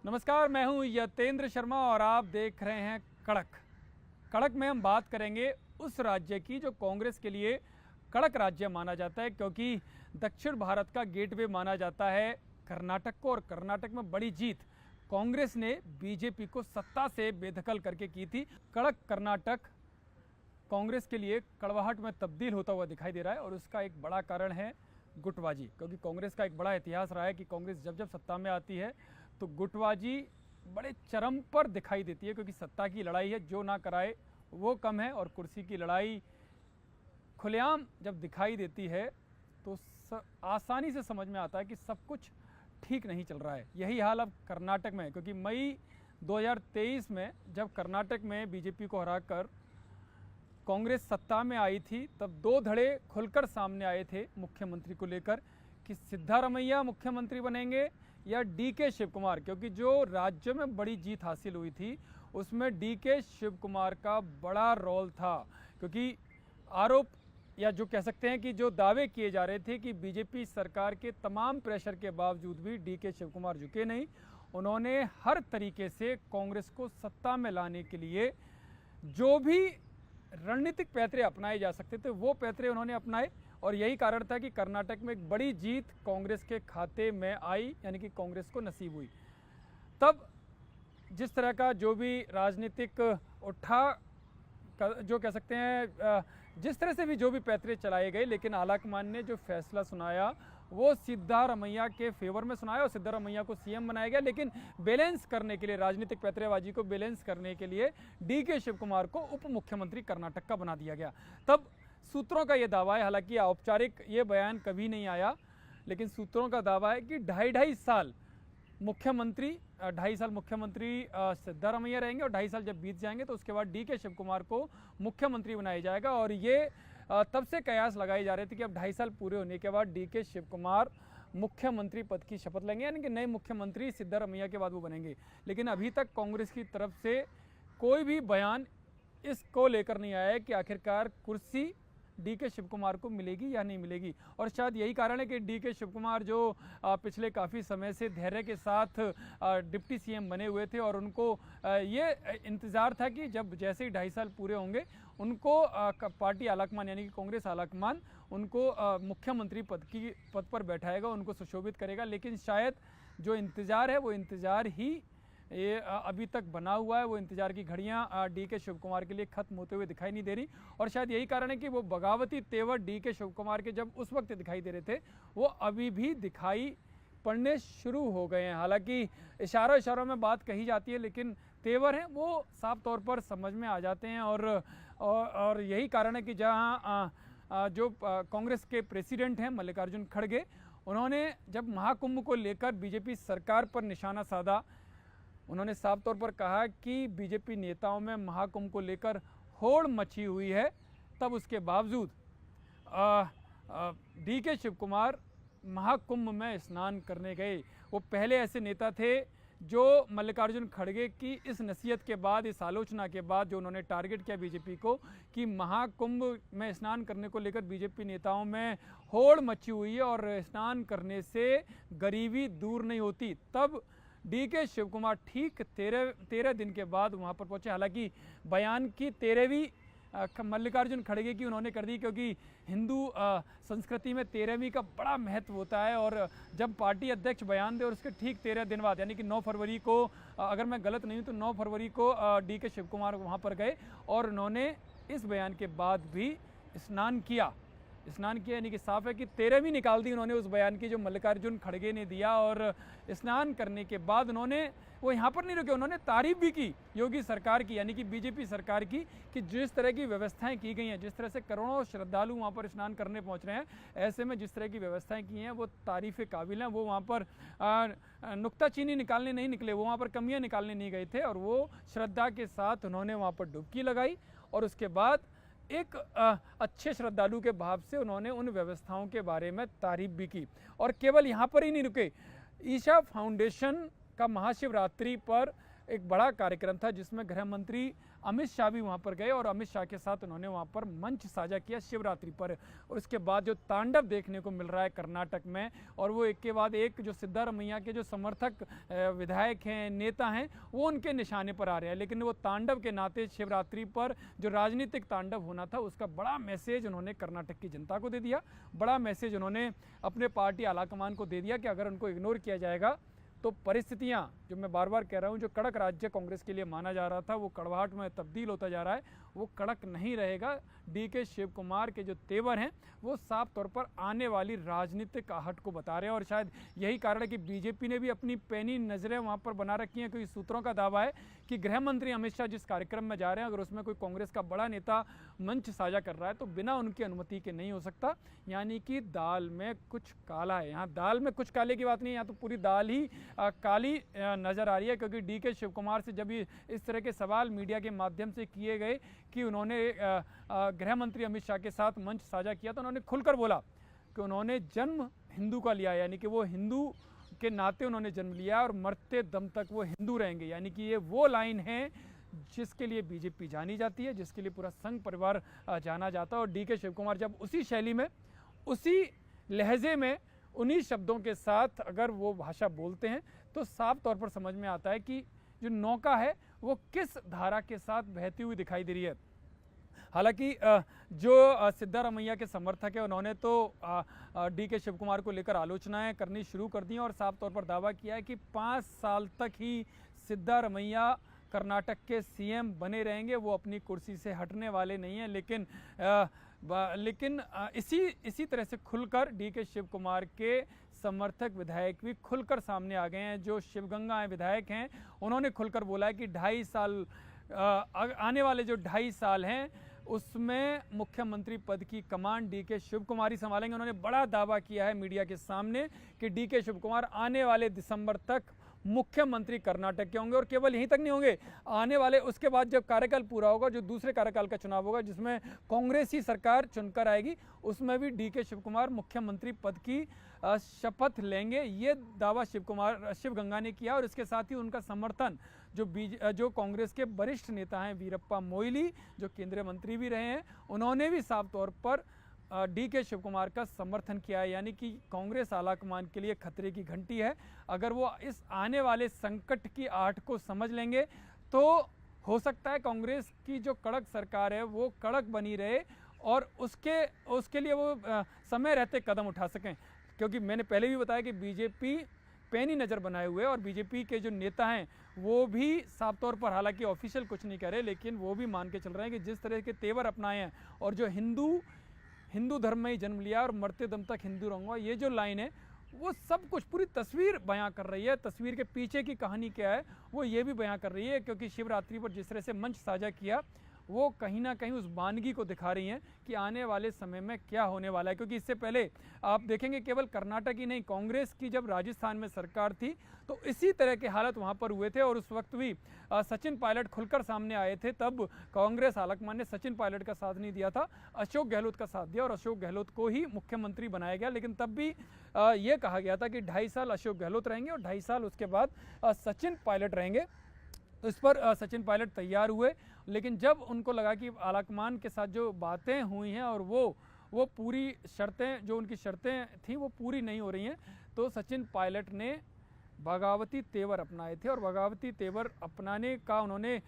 नमस्कार, मैं हूं यतेंद्र शर्मा और आप देख रहे हैं कड़क। कड़क में हम बात करेंगे उस राज्य की जो कांग्रेस के लिए कड़क राज्य माना जाता है, क्योंकि दक्षिण भारत का गेटवे माना जाता है कर्नाटक को। और कर्नाटक में बड़ी जीत कांग्रेस ने बीजेपी को सत्ता से बेदखल करके की थी। कड़क कर्नाटक कांग्रेस के लिए कड़वाहट में तब्दील होता हुआ दिखाई दे रहा है और उसका एक बड़ा कारण है गुटबाजी, क्योंकि कांग्रेस का एक बड़ा इतिहास रहा है कि कांग्रेस जब जब सत्ता में आती है तो गुटबाजी बड़े चरम पर दिखाई देती है, क्योंकि सत्ता की लड़ाई है, जो ना कराए वो कम है। और कुर्सी की लड़ाई खुलेआम जब दिखाई देती है तो आसानी से समझ में आता है कि सब कुछ ठीक नहीं चल रहा है। यही हाल अब कर्नाटक में है, क्योंकि मई 2023 में जब कर्नाटक में बीजेपी को हराकर कांग्रेस सत्ता में आई थी, तब दो धड़े खुलकर सामने आए थे मुख्यमंत्री को लेकर कि सिद्धारमैया मुख्यमंत्री बनेंगे या डीके शिव कुमार, क्योंकि जो राज्य में बड़ी जीत हासिल हुई थी उसमें डीके शिव कुमार का बड़ा रोल था। क्योंकि आरोप या जो कह सकते हैं कि जो दावे किए जा रहे थे कि बीजेपी सरकार के तमाम प्रेशर के बावजूद भी डीके शिव कुमार झुके नहीं। उन्होंने हर तरीके से कांग्रेस को सत्ता में लाने के लिए जो भी रणनीतिक पैतरे अपनाए जा सकते थे वो पैतरे उन्होंने अपनाए, और यही कारण था कि कर्नाटक में एक बड़ी जीत कांग्रेस के खाते में आई, यानी कि कांग्रेस को नसीब हुई। तब जिस तरह का जो भी राजनीतिक जो कह सकते हैं जिस तरह से भी जो भी पैतरे चलाए गए, लेकिन आलाकमान ने जो फैसला सुनाया वो सिद्धारमैया के फेवर में सुनाया और सिद्धारमैया को सीएम बनाया गया। लेकिन बैलेंस करने के लिए, राजनीतिक पैतरेबाजी को बैलेंस करने के लिए डीके शिव कुमार को उप मुख्यमंत्री कर्नाटक का बना दिया गया। तब सूत्रों का ये दावा है, हालांकि औपचारिक ये बयान कभी नहीं आया, लेकिन सूत्रों का दावा है कि ढाई साल मुख्यमंत्री सिद्धारमैया रहेंगे और 2.5 साल जब बीत जाएंगे तो उसके बाद डीके शिव कुमार को मुख्यमंत्री बनाया जाएगा। और ये तब से कयास लगाई जा रहे थे कि अब 2.5 साल पूरे होने के बाद डीके शिव कुमार मुख्यमंत्री पद की शपथ लेंगे, यानी कि नए मुख्यमंत्री सिद्धारमैया के बाद वो बनेंगे। लेकिन अभी तक कांग्रेस की तरफ से कोई भी बयान इसको लेकर नहीं आया है कि आखिरकार कुर्सी डीके शिव कुमार को मिलेगी या नहीं मिलेगी। और शायद यही कारण है कि डीके शिव कुमार जो पिछले काफ़ी समय से धैर्य के साथ डिप्टी सीएम बने हुए थे, और उनको ये इंतज़ार था कि जब जैसे ही 2.5 साल पूरे होंगे उनको पार्टी आलाकमान यानी कि कांग्रेस आलाकमान उनको मुख्यमंत्री पद पर बैठाएगा, उनको सुशोभित करेगा। लेकिन शायद जो इंतज़ार है वो इंतज़ार ही ये अभी तक बना हुआ है, वो इंतजार की घड़ियां डीके शिव कुमार के लिए खत्म होते हुए दिखाई नहीं दे रही। और शायद यही कारण है कि वो बगावती तेवर डीके शिव कुमार के जब उस वक्त दिखाई दे रहे थे वो अभी भी दिखाई पड़ने शुरू हो गए हैं। हालांकि इशारों में बात कही जाती है, लेकिन तेवर हैं वो साफ तौर पर समझ में आ जाते हैं। और यही कारण है कि जहाँ जो कांग्रेस के प्रेसिडेंट हैं मल्लिकार्जुन खड़गे, उन्होंने जब महाकुंभ को लेकर बीजेपी सरकार पर निशाना साधा, उन्होंने साफ तौर पर कहा कि बीजेपी नेताओं में महाकुंभ को लेकर होड़ मची हुई है। तब उसके बावजूद डीके शिव कुमार महाकुंभ में स्नान करने गए। वो पहले ऐसे नेता थे जो मल्लिकार्जुन खड़गे की इस नसीहत के बाद, इस आलोचना के बाद जो उन्होंने टारगेट किया बीजेपी को कि महाकुंभ में स्नान करने को लेकर बीजेपी नेताओं में होड़ मची हुई है और स्नान करने से गरीबी दूर नहीं होती, तब डीके शिव कुमार ठीक 13 दिन के बाद वहाँ पर पहुँचे। हालांकि बयान की 13वीं मल्लिकार्जुन खड़गे की उन्होंने कर दी, क्योंकि हिंदू संस्कृति में 13वीं का बड़ा महत्व होता है। और जब पार्टी अध्यक्ष बयान दे और उसके ठीक 13 दिन बाद, यानी कि 9 फरवरी को, अगर मैं गलत नहीं हूँ तो 9 फरवरी को डीके शिव कुमार वहाँ पर गए और उन्होंने इस बयान के बाद भी स्नान किया, यानी कि साफ है कि 13वीं निकाल दी उन्होंने उस बयान की जो मल्लिकार्जुन खड़गे ने दिया। और स्नान करने के बाद वो यहाँ पर नहीं रुके, उन्होंने तारीफ भी की योगी सरकार की, यानी कि बीजेपी सरकार की, कि जिस तरह की व्यवस्थाएं की गई हैं, जिस तरह से करोड़ों श्रद्धालु वहाँ पर स्नान करने पहुँच रहे हैं, ऐसे में जिस तरह की व्यवस्थाएं की हैं वो तारीफ़ काबिल हैं। वो वहाँ पर नुक्ताचीनी निकालने नहीं निकले, वो वहाँ पर कमियाँ निकालने नहीं गए थे, और वो श्रद्धा के साथ उन्होंने वहाँ पर डुबकी लगाई। और उसके बाद एक अच्छे श्रद्धालु के भाव से उन्होंने उन व्यवस्थाओं के बारे में तारीफ भी की। और केवल यहाँ पर ही नहीं रुके, ईशा फाउंडेशन का महाशिवरात्रि पर एक बड़ा कार्यक्रम था जिसमें गृह मंत्री अमित शाह भी वहां पर गए और अमित शाह के साथ उन्होंने वहां पर मंच साझा किया शिवरात्रि पर। और उसके बाद जो तांडव देखने को मिल रहा है कर्नाटक में, और वो एक के बाद एक जो सिद्धारमैया के जो समर्थक विधायक हैं, नेता हैं, वो उनके निशाने पर आ रहे हैं। लेकिन वो तांडव के नाते शिवरात्रि पर जो राजनीतिक तांडव होना था उसका बड़ा मैसेज उन्होंने कर्नाटक की जनता को दे दिया, बड़ा मैसेज उन्होंने अपने पार्टी आलाकमान को दे दिया कि अगर उनको इग्नोर किया जाएगा तो परिस्थितियां, जो मैं बार बार कह रहा हूं, जो कड़क राज्य कांग्रेस के लिए माना जा रहा था वो कड़वाहट में तब्दील होता जा रहा है, वो कड़क नहीं रहेगा। डीके शिव कुमार के जो तेवर हैं वो साफ तौर पर आने वाली राजनीतिक आहट को बता रहे हैं। और शायद यही कारण है कि बीजेपी ने भी अपनी पैनी नज़रें वहाँ पर बना रखी हैं, क्योंकि सूत्रों का दावा है कि गृह मंत्री अमित शाह जिस कार्यक्रम में जा रहे हैं, अगर उसमें कोई कांग्रेस का बड़ा नेता मंच साझा कर रहा है तो बिना उनकी अनुमति के नहीं हो सकता। यानी कि दाल में कुछ काला है। यहाँ दाल में कुछ काले की बात नहीं है, यहाँ तो पूरी दाल ही काली नज़र आ रही है। क्योंकि डीके शिव कुमार से जब इस तरह के सवाल मीडिया के माध्यम से किए गए कि उन्होंने गृह मंत्री अमित शाह के साथ मंच साझा किया, तो उन्होंने खुलकर बोला कि उन्होंने जन्म हिंदू का लिया, यानी कि वो हिंदू के नाते उन्होंने जन्म लिया और मरते दम तक वो हिंदू रहेंगे। यानी कि ये वो लाइन है जिसके लिए बीजेपी जानी जाती है, जिसके लिए पूरा संघ परिवार जाना जाता है। और डीके शिव कुमार जब उसी शैली में, उसी लहजे में, उन्हीं शब्दों के साथ अगर वो भाषा बोलते हैं तो साफ तौर पर समझ में आता है कि जो नौका है वो किस धारा के साथ बहती हुई दिखाई दे रही है। हालांकि जो सिद्धारमैया के समर्थक है उन्होंने तो डीके शिव कुमार को लेकर आलोचनाएं करनी शुरू कर दी और साफ तौर पर दावा किया है कि 5 साल तक ही सिद्धारमैया कर्नाटक के सीएम बने रहेंगे, वो अपनी कुर्सी से हटने वाले नहीं हैं। लेकिन इसी तरह से खुलकर डीके शिव कुमार के समर्थक विधायक भी खुलकर सामने आ गए हैं। जो शिवगंगा विधायक हैं उन्होंने खुलकर बोला है कि 2.5 साल आने वाले जो 2.5 साल हैं उसमें मुख्यमंत्री पद की कमान डीके शिव कुमार ही संभालेंगे। उन्होंने बड़ा दावा किया है मीडिया के सामने कि डीके शिव कुमार आने वाले दिसंबर तक मुख्यमंत्री कर्नाटक के होंगे। और केवल यहीं तक नहीं होंगे, आने वाले उसके बाद जब कार्यकाल पूरा होगा, जो दूसरे कार्यकाल का चुनाव होगा जिसमें कांग्रेस ही सरकार चुनकर आएगी, उसमें भी डीके शिव कुमार मुख्यमंत्री पद की शपथ लेंगे। ये दावा शिवगंगा ने किया। और इसके साथ ही उनका समर्थन जो कांग्रेस के वरिष्ठ नेता हैं वीरप्पा मोइली, जो केंद्रीय मंत्री भी रहे हैं, उन्होंने भी साफ तौर पर डीके शिव कुमार का समर्थन किया है। यानी कि कांग्रेस आलाकमान के लिए खतरे की घंटी है। अगर वो इस आने वाले संकट की आहट को समझ लेंगे तो हो सकता है कांग्रेस की जो कड़क सरकार है वो कड़क बनी रहे और उसके लिए वो समय रहते कदम उठा सकें। क्योंकि मैंने पहले भी बताया कि बीजेपी पैनी नज़र बनाए हुए और बीजेपी के जो नेता हैं वो भी साफ तौर पर, हालांकि ऑफिशियल कुछ नहीं कह रहे, लेकिन वो भी मान के चल रहे हैं कि जिस तरह के तेवर अपनाए हैं और जो हिंदू धर्म में ही जन्म लिया और मरते दम तक हिंदू रहूँगा, ये जो लाइन है वो सब कुछ पूरी तस्वीर बयां कर रही है। तस्वीर के पीछे की कहानी क्या है वो ये भी बयां कर रही है। क्योंकि शिवरात्रि पर जिस तरह से मंच साझा किया वो कहीं ना कहीं उस वानगी को दिखा रही हैं कि आने वाले समय में क्या होने वाला है। क्योंकि इससे पहले आप देखेंगे केवल कर्नाटक ही नहीं, कांग्रेस की जब राजस्थान में सरकार थी तो इसी तरह के हालत वहां पर हुए थे। और उस वक्त भी सचिन पायलट खुलकर सामने आए थे, तब कांग्रेस आलाकमान ने सचिन पायलट का साथ नहीं दिया था, अशोक गहलोत का साथ दिया और अशोक गहलोत को ही मुख्यमंत्री बनाया गया। लेकिन तब भी ये कहा गया था कि 2.5 साल अशोक गहलोत रहेंगे और 2.5 साल उसके बाद सचिन पायलट रहेंगे। तो इस पर सचिन पायलट तैयार हुए। लेकिन जब उनको लगा कि आलाकमान के साथ जो बातें हुई हैं और वो पूरी शर्तें, जो उनकी शर्तें थी वो पूरी नहीं हो रही हैं, तो सचिन पायलट ने बगावती तेवर अपनाए थे। और बगावती तेवर अपनाने का उन्होंने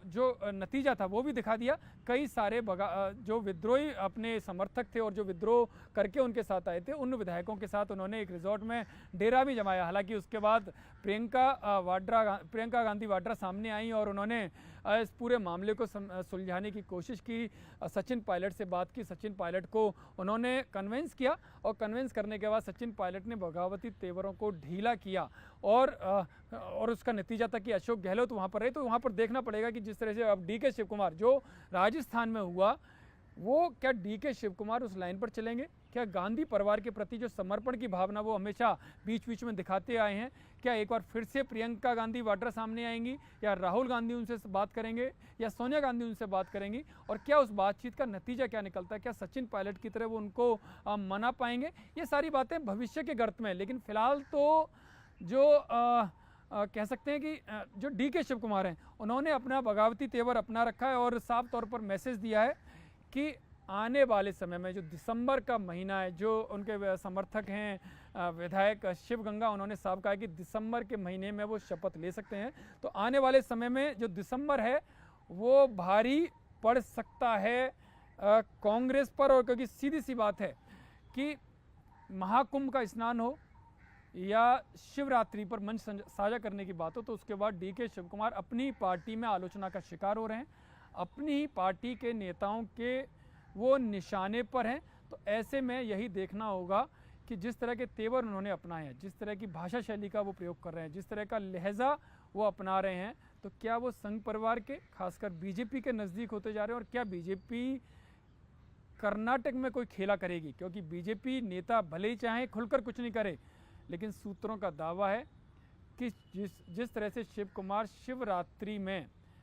जो नतीजा था वो भी दिखा दिया। कई सारे जो विद्रोही अपने समर्थक थे और जो विद्रोह करके उनके साथ आए थे, उन विधायकों के साथ उन्होंने एक रिजॉर्ट में डेरा भी जमाया। हालांकि उसके बाद प्रियंका गांधी वाड्रा सामने आई और उन्होंने इस पूरे मामले को सुलझाने की कोशिश की, सचिन पायलट से बात की, सचिन पायलट को उन्होंने कन्विंस किया और कन्विंस करने के बाद सचिन पायलट ने बगावती तेवरों को ढीला किया और उसका नतीजा था कि अशोक गहलोत वहाँ पर रहे। तो वहाँ पर देखना पड़ेगा कि जिस तरह से अब डीके शिव कुमार जो राजस्थान में हुआ, वो क्या डीके शिव कुमार उस लाइन पर चलेंगे? क्या गांधी परिवार के प्रति जो समर्पण की भावना वो हमेशा बीच बीच में दिखाते आए हैं, क्या एक बार फिर से प्रियंका गांधी वाड्रा सामने आएंगी, या राहुल गांधी उनसे बात करेंगे, या सोनिया गांधी उनसे बात करेंगी, और क्या उस बातचीत का नतीजा क्या निकलता है? क्या सचिन पायलट की तरह वो उनको मना पाएंगे? ये सारी बातें भविष्य के गर्त में। लेकिन फिलहाल तो जो कह सकते हैं कि जो डीके शिव कुमार हैं उन्होंने अपना बगावती तेवर अपना रखा है और साफ तौर पर मैसेज दिया है कि आने वाले समय में जो दिसंबर का महीना है, जो उनके समर्थक हैं विधायक शिव गंगा, उन्होंने साफ कहा कि दिसंबर के महीने में वो शपथ ले सकते हैं। तो आने वाले समय में जो दिसंबर है वो भारी पड़ सकता है कांग्रेस पर, और क्योंकि सीधी सी बात है कि महाकुंभ का स्नान हो या शिवरात्रि पर मंच साझा करने की बात हो तो उसके बाद डीके शिव कुमार अपनी पार्टी में आलोचना का शिकार हो रहे हैं, अपनी ही पार्टी के नेताओं के वो निशाने पर हैं। तो ऐसे में यही देखना होगा कि जिस तरह के तेवर उन्होंने अपनाए हैं, जिस तरह की भाषा शैली का वो प्रयोग कर रहे हैं, जिस तरह का लहजा वो अपना रहे हैं, तो क्या वो संघ परिवार के खासकर बीजेपी के नज़दीक होते जा रहे हैं, और क्या बीजेपी कर्नाटक में कोई खेला करेगी? क्योंकि बीजेपी नेता भले ही चाहें खुलकर कुछ नहीं करे, लेकिन सूत्रों का दावा है कि जिस तरह से शिव कुमार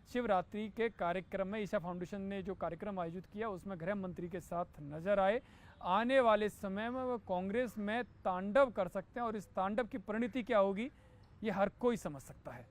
शिवरात्रि के कार्यक्रम में ईशा फाउंडेशन ने जो कार्यक्रम आयोजित किया उसमें गृह मंत्री के साथ नजर आए, आने वाले समय में वो कांग्रेस में तांडव कर सकते हैं, और इस तांडव की परिणति क्या होगी ये हर कोई समझ सकता है।